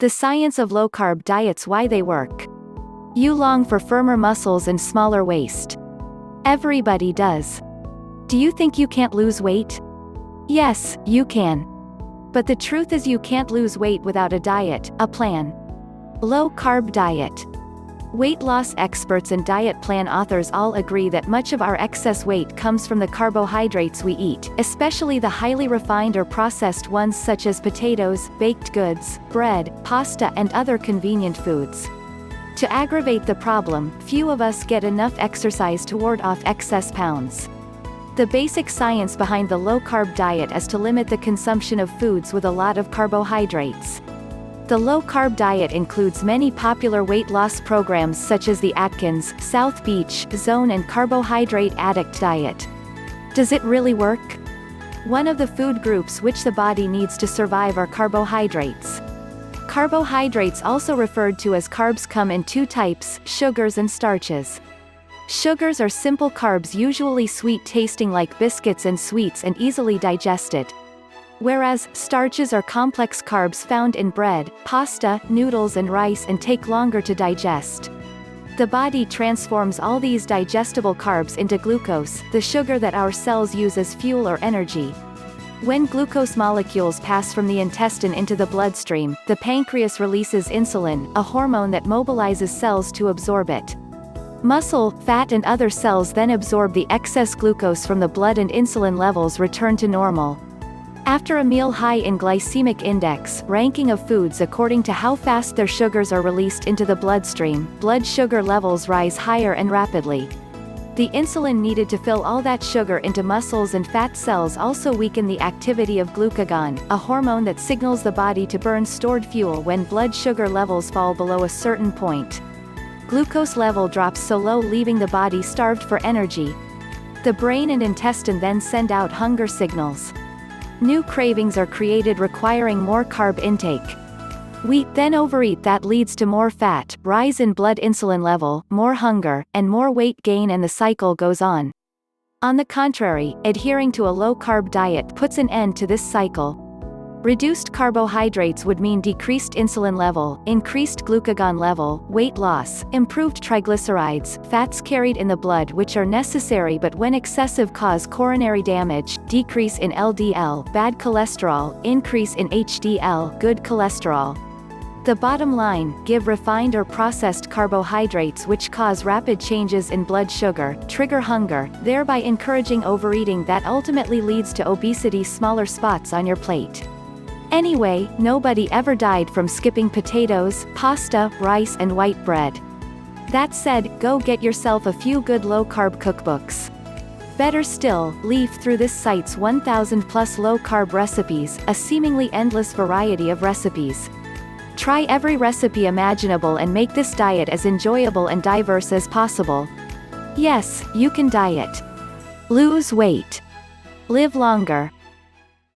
The science of low-carb diets, why they work. You long for firmer muscles and smaller waist. Everybody does. Do you think you can't lose weight? Yes, you can. But the truth is you can't lose weight without a diet, a plan. Low-carb diet. Weight loss experts and diet plan authors all agree that much of our excess weight comes from the carbohydrates we eat, especially the highly refined or processed ones such as potatoes, baked goods, bread, pasta and other convenient foods. To aggravate the problem, few of us get enough exercise to ward off excess pounds. The basic science behind the low-carb diet is to limit the consumption of foods with a lot of carbohydrates. The low-carb diet includes many popular weight loss programs such as the Atkins, South Beach, Zone and Carbohydrate Addict Diet. Does it really work? One of the food groups which the body needs to survive are carbohydrates. Carbohydrates, also referred to as carbs, come in two types: sugars and starches. Sugars are simple carbs, usually sweet tasting like biscuits and sweets, and easily digested. Whereas, starches are complex carbs found in bread, pasta, noodles and rice and take longer to digest. The body transforms all these digestible carbs into glucose, the sugar that our cells use as fuel or energy. When glucose molecules pass from the intestine into the bloodstream, the pancreas releases insulin, a hormone that mobilizes cells to absorb it. Muscle, fat and other cells then absorb the excess glucose from the blood and insulin levels return to normal. After a meal high in glycemic index, ranking of foods according to how fast their sugars are released into the bloodstream, blood sugar levels rise higher and rapidly. The insulin needed to fill all that sugar into muscles and fat cells also weaken the activity of glucagon, a hormone that signals the body to burn stored fuel when blood sugar levels fall below a certain point. Glucose level drops so low, leaving the body starved for energy. The brain and intestine then send out hunger signals. New cravings are created requiring more carb intake. We then overeat, that leads to more fat, rise in blood insulin level, more hunger, and more weight gain, and the cycle goes on. On the contrary, adhering to a low-carb diet puts an end to this cycle. Reduced carbohydrates would mean decreased insulin level, increased glucagon level, weight loss, improved triglycerides, fats carried in the blood which are necessary but when excessive cause coronary damage, decrease in LDL, bad cholesterol, increase in HDL, good cholesterol. The bottom line, give refined or processed carbohydrates which cause rapid changes in blood sugar, trigger hunger, thereby encouraging overeating that ultimately leads to obesity, smaller spots on your plate. Anyway, nobody ever died from skipping potatoes, pasta, rice and white bread. That said, go get yourself a few good low-carb cookbooks. Better still, leaf through this site's 1,000 plus low-carb recipes, a seemingly endless variety of recipes. Try every recipe imaginable and make this diet as enjoyable and diverse as possible. Yes, you can diet. Lose weight. Live longer.